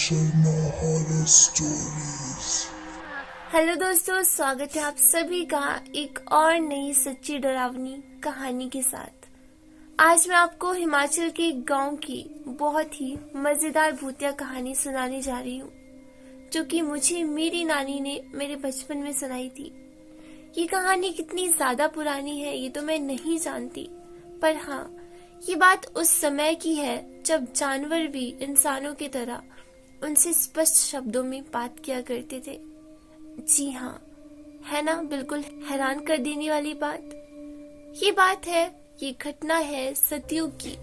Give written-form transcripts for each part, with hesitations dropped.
Sharma horror stories. Hello दोस्तों, स्वागत है आप सभी का एक और नई सच्ची डरावनी कहानी के साथ। आज मैं आपको हिमाचल के एक गांव की बहुत ही मजेदार भूतिया कहानी सुनाने जा रही हूँ, जो कि मुझे मेरी नानी ने मेरे बचपन में सुनाई थी। ये कहानी कितनी ज्यादा पुरानी है ये तो मैं नहीं जानती, पर हाँ, ये बात उस समय की है जब जानवर भी इंसानों की तरह उनसे स्पष्ट शब्दों में बात किया करते थे। जी हाँ, है ना, बिल्कुल हैरान कर देने वाली बात। ये घटना है सतयुग की,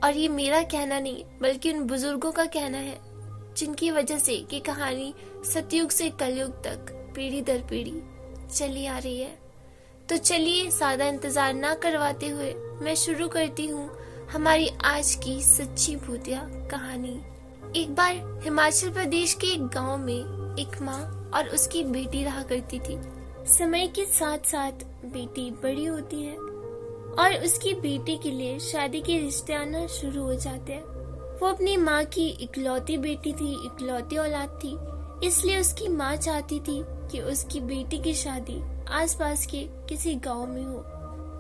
और ये मेरा कहना नहीं बल्कि उन बुजुर्गों का कहना है जिनकी वजह से ये कहानी सतयुग से कलयुग तक पीढ़ी दर पीढ़ी चली आ रही है। तो चलिए ज्यादा इंतजार ना करवाते हुए मैं शुरू करती हूँ हमारी आज की सच्ची भूतिया कहानी। एक बार हिमाचल प्रदेश के एक गांव में एक माँ और उसकी बेटी रहा करती थी। समय के साथ साथ बेटी बड़ी होती है और उसकी बेटी के लिए शादी के रिश्ते आना शुरू हो जाते हैं। वो अपनी माँ की इकलौती बेटी थी, इकलौती औलाद थी, इसलिए उसकी माँ चाहती थी कि उसकी बेटी की शादी आसपास के किसी गांव में हो,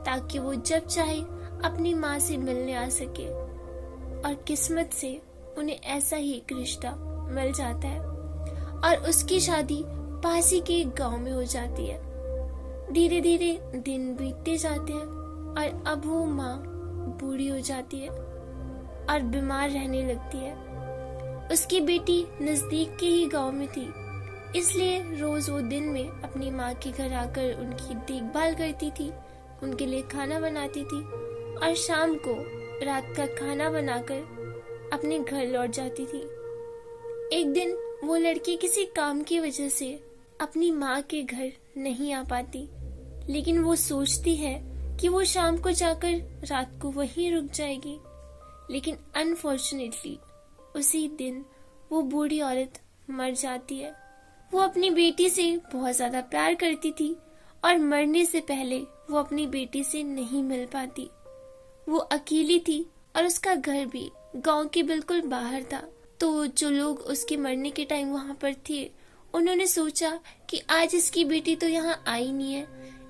ताकि वो जब चाहे अपनी माँ से मिलने आ सके। और किस्मत से उन्हें ऐसा ही एक रिश्ता मिल जाता है और उसकी शादी पास ही के एक गांव में हो जाती है। धीरे धीरे दिन बीतते जाते हैं और अब वो माँ बूढ़ी हो जाती है और बीमार रहने लगती है। उसकी बेटी नजदीक के ही गांव में थी, इसलिए रोज वो दिन में अपनी माँ के घर आकर उनकी देखभाल करती थी, उनके लिए खाना बनाती थी और शाम को रात का खाना बनाकर अपने घर लौट जाती थी। एक दिन वो लड़की किसी काम की वजह से अपनी माँ के घर नहीं आ पाती, लेकिन वो सोचती है कि वो शाम को जाकर रात को वहीं रुक जाएगी। लेकिन अनफॉर्चुनेटली उसी दिन वो बूढ़ी औरत मर जाती है। वो अपनी बेटी से बहुत ज्यादा प्यार करती थी और मरने से पहले वो अपनी बेटी से नहीं मिल पाती। वो अकेली थी और उसका घर भी गांव के बिल्कुल बाहर था। तो जो लोग उसके मरने के टाइम वहां पर थे, उन्होंने सोचा कि आज इसकी बेटी तो यहाँ आई नहीं है,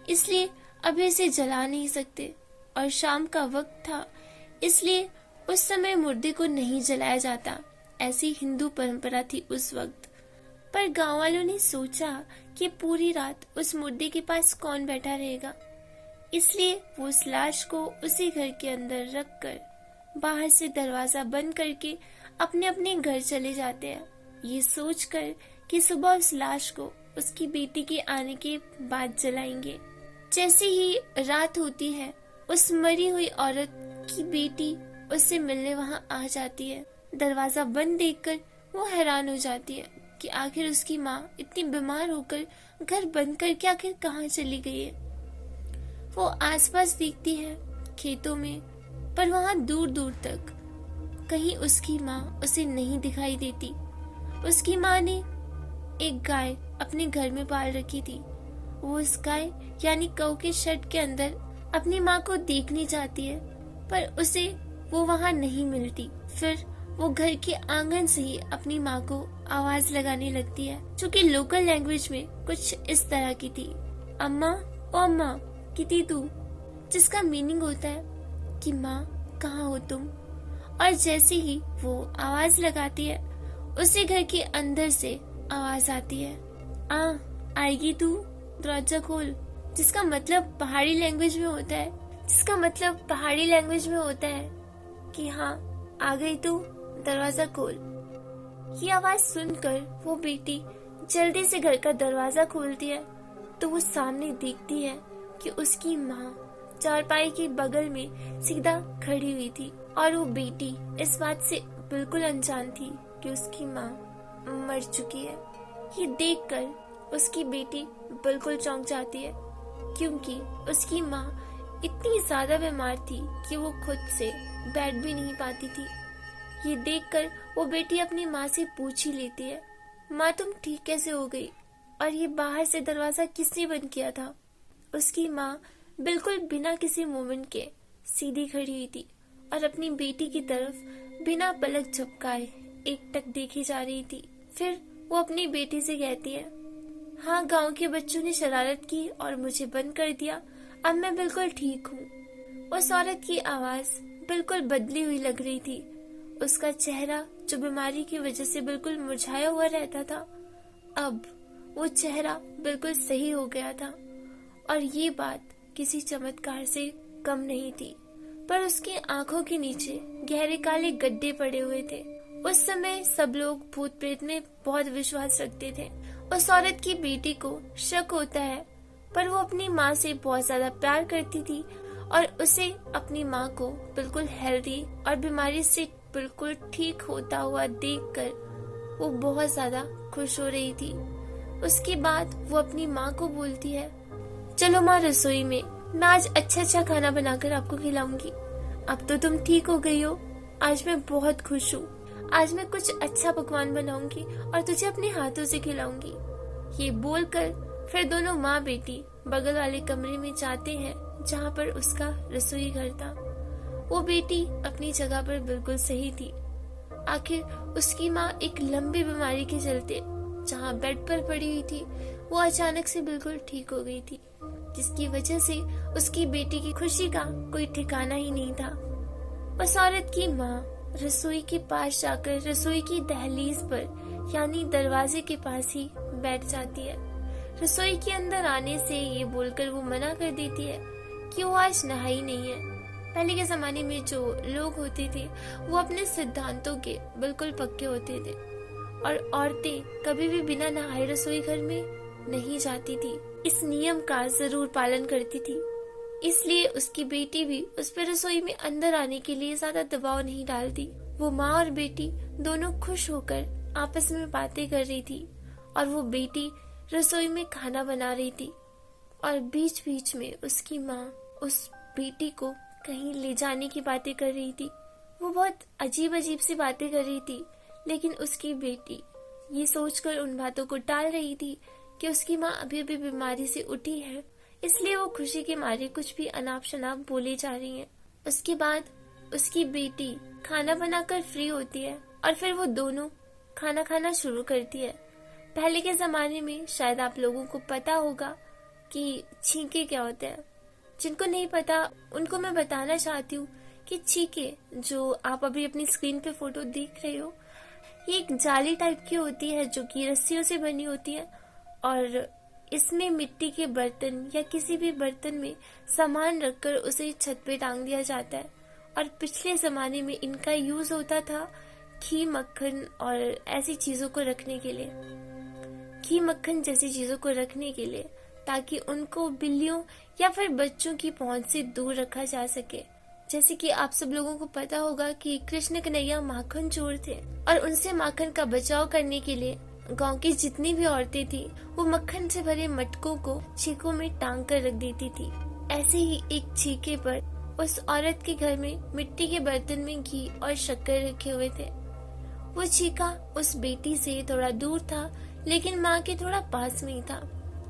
इसलिए अब इसे जला नहीं सकते। और शाम का वक्त था, इसलिए उस समय मुर्दे को नहीं जलाया जाता, ऐसी हिंदू परंपरा थी उस वक्त। पर गांव वालों ने सोचा कि पूरी रात उस मुर्दे के पास कौन बैठा रहेगा, इसलिए वो उस लाश को उसी घर के अंदर रखकर बाहर से दरवाजा बंद करके अपने अपने घर चले जाते हैं, ये सोचकर कि सुबह उस लाश को उसकी बेटी के आने के बाद जलाएंगे। जैसे ही रात होती है, उस मरी हुई औरत की बेटी उससे मिलने वहां आ जाती है। दरवाजा बंद देखकर वो हैरान हो जाती है कि आखिर उसकी माँ इतनी बीमार होकर घर बंद करके आखिर कहाँ चली गई है। वो आसपास देखती है खेतों में, पर वहां दूर दूर तक कहीं उसकी माँ उसे नहीं दिखाई देती। उसकी माँ ने एक गाय अपने घर में पाल रखी थी। वो उस गाय यानी कौ के शेड के अंदर अपनी माँ को देखने जाती है, पर उसे वो वहां नहीं मिलती। फिर वो घर के आंगन से ही अपनी माँ को आवाज लगाने लगती है, जो कि लोकल लैंग्वेज में कुछ इस तरह की थी, अम्मा ओ अम्मा किती तू, जिसका मीनिंग होता है कि माँ कहाँ हो तुम। और जैसे ही वो आवाज लगाती है, उसी घर के अंदर से आवाज आती है, आएगी तू, दरवाजा खोल, जिसका मतलब पहाड़ी लैंग्वेज में होता है कि हाँ आ गई तू, दरवाजा खोल। ये आवाज सुनकर वो बेटी जल्दी से घर का दरवाजा खोलती है, तो वो सामने देखती है कि उसकी माँ चारपाई के बगल में सीधा खड़ी हुई थी। और वो बेटी इस बात से बिल्कुल अनजान थी कि उसकी माँ मर चुकी है। ये देखकर उसकी बेटी बिल्कुल चौंक जाती है, क्योंकि उसकी माँ इतनी ज्यादा बीमार थी कि वो खुद से बैठ भी नहीं पाती थी। ये देखकर वो बेटी अपनी माँ से पूछ ही लेती है, माँ तुम ठीक कैसे हो गई, और ये बाहर से दरवाजा किसने बंद किया था। उसकी माँ बिल्कुल बिना किसी मूवमेंट के सीधी खड़ी हुई थी और अपनी बेटी की तरफ बिना पलक झपकाए एकटक देखी जा रही थी। फिर वो अपनी बेटी से कहती है, हाँ, गांव के बच्चों ने शरारत की और मुझे बंद कर दिया, अब मैं बिल्कुल ठीक हूँ। उस औरत की आवाज बिल्कुल बदली हुई लग रही थी। उसका चेहरा जो बीमारी की वजह से बिल्कुल मुरझाया हुआ रहता था, अब वो चेहरा बिल्कुल सही हो गया था। और ये बात किसी चमत्कार से कम नहीं थी, पर उसकी आंखों के नीचे गहरे काले गड्ढे पड़े हुए थे। उस समय सब लोग भूत प्रेत में बहुत विश्वास रखते थे। उस औरत की बेटी को शक होता है, पर वो अपनी माँ से बहुत ज्यादा प्यार करती थी और उसे अपनी माँ को बिल्कुल हेल्दी और बीमारी से बिल्कुल ठीक होता हुआ देखकर वो बहुत ज्यादा खुश हो रही थी। उसके बाद वो अपनी माँ को बोलती है, चलो माँ, रसोई में मैं आज अच्छा खाना बनाकर आपको खिलाऊंगी। अब तो तुम ठीक हो गई हो, आज मैं बहुत खुश हूँ। आज मैं कुछ अच्छा पकवान बनाऊंगी और तुझे अपने हाथों से खिलाऊंगी। ये बोलकर फिर दोनों माँ बेटी बगल वाले कमरे में जाते हैं जहाँ पर उसका रसोई घर था। वो बेटी अपनी जगह पर बिल्कुल सही थी। आखिर उसकी माँ एक लंबी बीमारी के चलते जहाँ बेड पर पड़ी हुई थी, वो अचानक से बिल्कुल ठीक हो गई थी, जिसकी वजह से उसकी बेटी की खुशी का कोई ठिकाना ही नहीं था। उस औरत की माँ रसोई के पास जाकर रसोई की दहलीज पर यानी दरवाजे के पास ही बैठ जाती है। रसोई के अंदर आने से ये बोलकर वो मना कर देती है कि वो आज नहाई नहीं है। पहले के जमाने में जो लोग होते थे वो अपने सिद्धांतों के बिल्कुल पक्के होते थे और औरतें कभी भी बिना नहाए रसोई घर में नहीं जाती थी। इस नियम का जरूर पालन करती थी, इसलिए उसकी बेटी भी उस पर रसोई में अंदर आने के लिए ज्यादा दबाव नहीं डालती। वो माँ और बेटी दोनों खुश होकर आपस में बातें कर रही थी और वो बेटी रसोई में खाना बना रही थी और बीच बीच में उसकी माँ उस बेटी को कहीं ले जाने की बातें कर रही थी। वो बहुत अजीब अजीब सी बातें कर रही थी, लेकिन उसकी बेटी ये सोचकर उन बातों को टाल रही थी कि उसकी माँ अभी अभी बीमारी से उठी है, इसलिए वो खुशी के मारे कुछ भी अनाप शनाप बोले जा रही है। उसके बाद उसकी बेटी खाना बनाकर फ्री होती है और फिर वो दोनों खाना खाना शुरू करती है। पहले के जमाने में शायद आप लोगों को पता होगा कि छींके क्या होते हैं। जिनको नहीं पता उनको मैं बताना चाहती हूँ कि छींके जो आप अभी अपनी स्क्रीन पे फोटो देख रहे हो, ये एक जाली टाइप की होती है जो कि रस्सियों से बनी होती है और इसमें मिट्टी के बर्तन या किसी भी बर्तन में सामान रखकर उसे छत पे टांग दिया जाता है। और पिछले जमाने में इनका यूज होता था घी मक्खन और ऐसी चीजों को रखने के लिए, घी मक्खन जैसी चीजों को रखने के लिए, ताकि उनको बिल्लियों या फिर बच्चों की पहुंच से दूर रखा जा सके। जैसे कि आप सब लोगों को पता होगा कि कृष्ण कन्हैया माखन चोर थे और उनसे माखन का बचाव करने के लिए गांव की जितनी भी औरतें थी वो मक्खन से भरे मटकों को छीकों में टांग कर रख देती थी। ऐसे ही एक छीके पर उस औरत के घर में मिट्टी के बर्तन में घी और शक्कर रखे हुए थे। वो छीका उस बेटी से थोड़ा दूर था, लेकिन माँ के थोड़ा पास में ही था,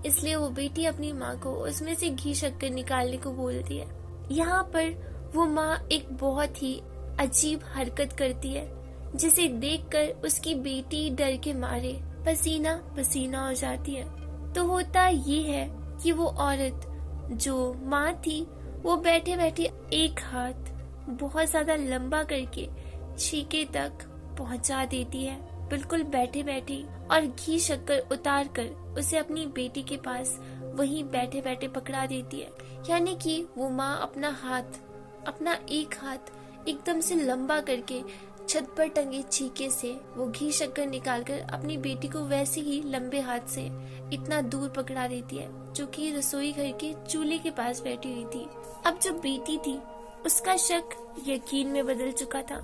इसलिए वो बेटी अपनी माँ को उसमें से घी शक्कर निकालने को बोलती है। यहाँ पर वो माँ एक बहुत ही अजीब हरकत करती है, जिसे देखकर उसकी बेटी डर के मारे पसीना पसीना हो जाती है। तो होता ये है कि वो औरत जो माँ थी वो बैठे बैठे एक हाथ बहुत ज्यादा लंबा करके छीके तक पहुंचा देती है, बिल्कुल बैठे बैठे, और घी शक्कर उतार कर उसे अपनी बेटी के पास वहीं बैठे बैठे पकड़ा देती है। यानी कि वो माँ अपना एक हाथ एकदम से लंबा करके छत पर टंगे छीके से वो घी शक्कर निकालकर अपनी बेटी को वैसे ही लंबे हाथ से इतना दूर पकड़ा देती है, जो कि रसोई घर के चूल्हे के पास बैठी हुई थी। अब जो बेटी थी उसका शक यकीन में बदल चुका था।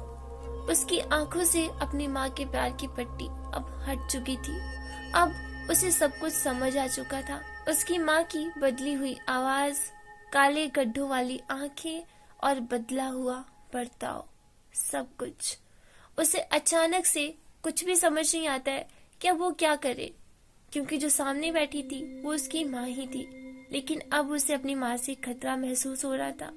उसकी आंखों से अपनी माँ के प्यार की पट्टी अब हट चुकी थी। अब उसे सब कुछ समझ आ चुका था। उसकी माँ की बदली हुई आवाज, काले गड्ढों वाली आंखें और बदला हुआ बर्ताव, सब कुछ। उसे अचानक से कुछ भी समझ नहीं आता है कि अब वो क्या करे, क्योंकि जो सामने बैठी थी वो उसकी माँ ही थी। लेकिन अब उसे अपनी माँ से खतरा महसूस हो रहा था,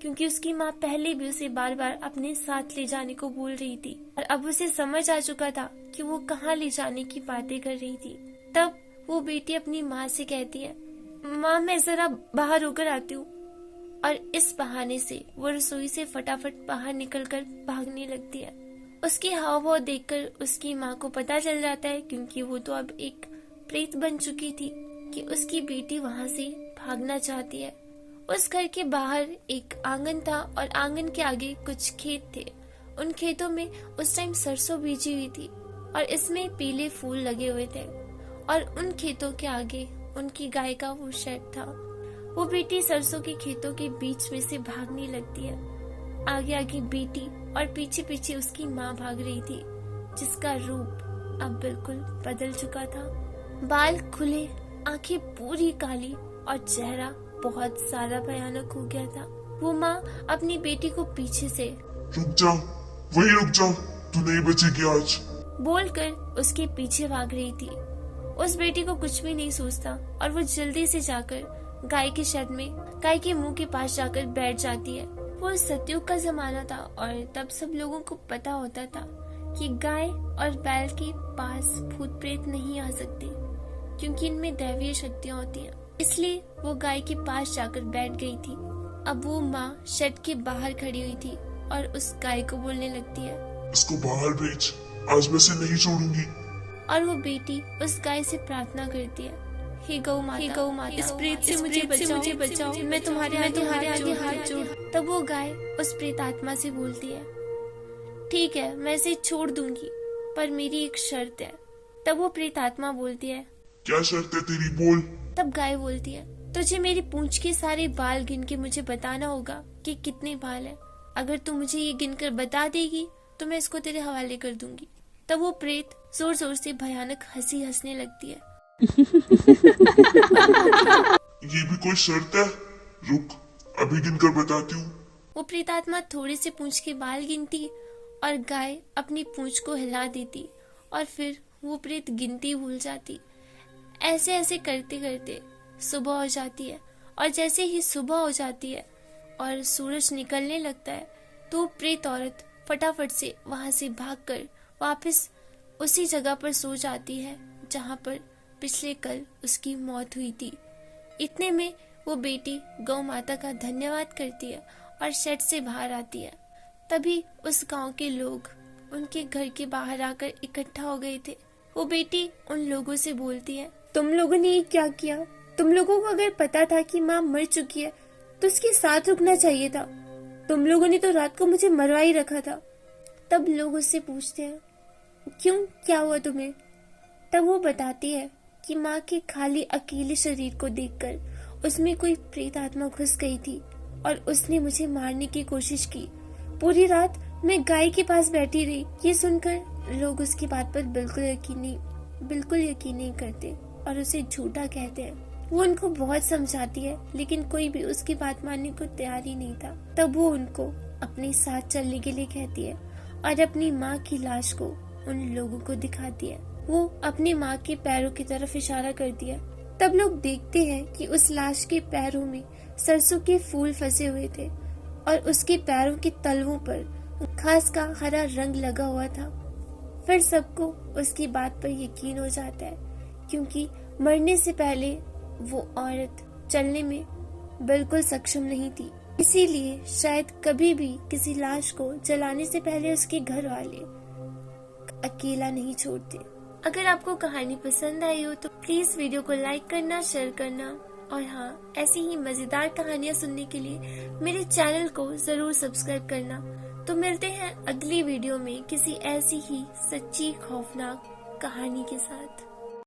क्योंकि उसकी माँ पहले भी उसे बार बार अपने साथ ले जाने को बोल रही थी और अब उसे समझ आ चुका था कि वो कहाँ ले जाने की बातें कर रही थी। तब वो बेटी अपनी माँ से कहती है, माँ मैं जरा बाहर होकर आती हूँ। और इस बहाने से वो रसोई से फटाफट बाहर निकलकर भागने लगती है। उसके हाव भाव देखकर उसकी माँ को पता चल जाता है, क्योंकि वो तो अब एक प्रेत बन चुकी थी, कि उसकी बेटी वहाँ से भागना चाहती है। उस घर के बाहर एक आंगन था और आंगन के आगे कुछ खेत थे। उन खेतों में उस टाइम सरसों बीजी हुई थी और इसमें पीले फूल लगे हुए थे और उन खेतों के आगे उनकी गाय का वो शेड था। वो बेटी सरसों के खेतों के बीच में से भागने लगती है। आगे आगे बेटी और पीछे पीछे उसकी माँ भाग रही थी, जिसका रूप अब बिल्कुल बदल चुका था। बाल खुले, आंखें पूरी काली और चेहरा बहुत सारा भयानक हो गया था। वो माँ अपनी बेटी को पीछे से रुक जा, वही रुक जा, तू नहीं बचेगी आज, बोलकर उसके पीछे भाग रही थी। उस बेटी को कुछ भी नहीं सूझता और वो जल्दी से जाकर गाय के शेड में गाय के मुंह के पास जाकर बैठ जाती है। वो सतयुग का जमाना था और तब सब लोगों को पता होता था कि गाय और बैल के पास भूत प्रेत नहीं आ सकते, क्योंकि इनमें दैवीय शक्तियाँ होती हैं। इसलिए वो गाय के पास जाकर बैठ गई थी। अब वो माँ शेड के बाहर खड़ी हुई थी और उस गाय को बोलने लगती है, इसको बाहर भेज, आज मैं इसे नहीं छोड़ूंगी। और वो बेटी उस गाय से प्रार्थना करती है, हे गौ माता, इस प्रेत से मुझे बचाओ, मैं तुम्हारे आगे हाथ जोड़। तब वो गाय उस प्रेत आत्मा से बोलती है, ठीक है मैं इसे छोड़ दूंगी, पर मेरी एक शर्त है। तब वो प्रेत आत्मा बोलती है, क्या शर्त है तेरी, बोल। तब गाय बोलती है, तुझे मेरी पूंछ के सारे बाल गिन के मुझे बताना होगा कि कितने बाल हैं। अगर तू मुझे ये गिनकर बता देगी तो मैं इसको तेरे हवाले कर दूंगी। तब वो प्रेत जोर जोर से भयानक हंसी हंसने लगती है। ये भी कोई शर्त है? रुक, अभी गिनकर बताती हूँ। वो प्रेतात्मा थोड़े से पूंछ के बाल गिनती और गाय अपनी पूंछ को हिला देती और फिर वो प्रेत गिनती भूल जाती। ऐसे ऐसे करते करते सुबह हो जाती है और जैसे ही सुबह हो जाती है और सूरज निकलने लगता है तो प्रेत औरत फटाफट से वहां से भागकर वापस उसी जगह पर सो जाती है जहां पर पिछले कल उसकी मौत हुई थी। इतने में वो बेटी गौ माता का धन्यवाद करती है और शेड से बाहर आती है। तभी उस गांव के लोग उनके घर के बाहर आकर इकट्ठा हो गए थे। वो बेटी उन लोगों से बोलती है, तुम लोगों ने ये क्या किया? तुम लोगों को अगर पता था कि माँ मर चुकी है तो उसके साथ रुकना चाहिए था। तुम लोगों ने तो रात को मुझे मरवा ही रखा था। तब लोग उससे पूछते हैं, क्यों, क्या हुआ तुम्हें? तब वो बताती है कि माँ के खाली अकेले शरीर को देखकर उसमें कोई प्रेत आत्मा घुस गई थी और उसने मुझे मारने की कोशिश की। पूरी रात मैं गाय के पास बैठी रही। ये सुनकर लोग उसकी बात पर बिल्कुल यकीन नहीं करते और उसे झूठा कहते हैं। वो उनको बहुत समझाती है लेकिन कोई भी उसकी बात मानने को तैयार ही नहीं था। तब वो उनको अपने साथ चलने के लिए कहती है और अपनी माँ की लाश को उन लोगों को दिखाती है। वो अपनी माँ के पैरों की तरफ इशारा करती है। तब लोग देखते हैं कि उस लाश के पैरों में सरसों के फूल फंसे हुए थे और उसके पैरों के तलवों पर घास का हरा रंग लगा हुआ था। फिर सबको उसकी बात पर यकीन हो जाता है, क्योंकि मरने से पहले वो औरत चलने में बिल्कुल सक्षम नहीं थी। इसीलिए शायद कभी भी किसी लाश को जलाने से पहले उसके घर वाले अकेला नहीं छोड़ते। अगर आपको कहानी पसंद आई हो तो प्लीज वीडियो को लाइक करना, शेयर करना और हाँ, ऐसी ही मजेदार कहानियाँ सुनने के लिए मेरे चैनल को जरूर सब्सक्राइब करना। तो मिलते हैं अगली वीडियो में किसी ऐसी ही सच्ची खौफनाक कहानी के साथ।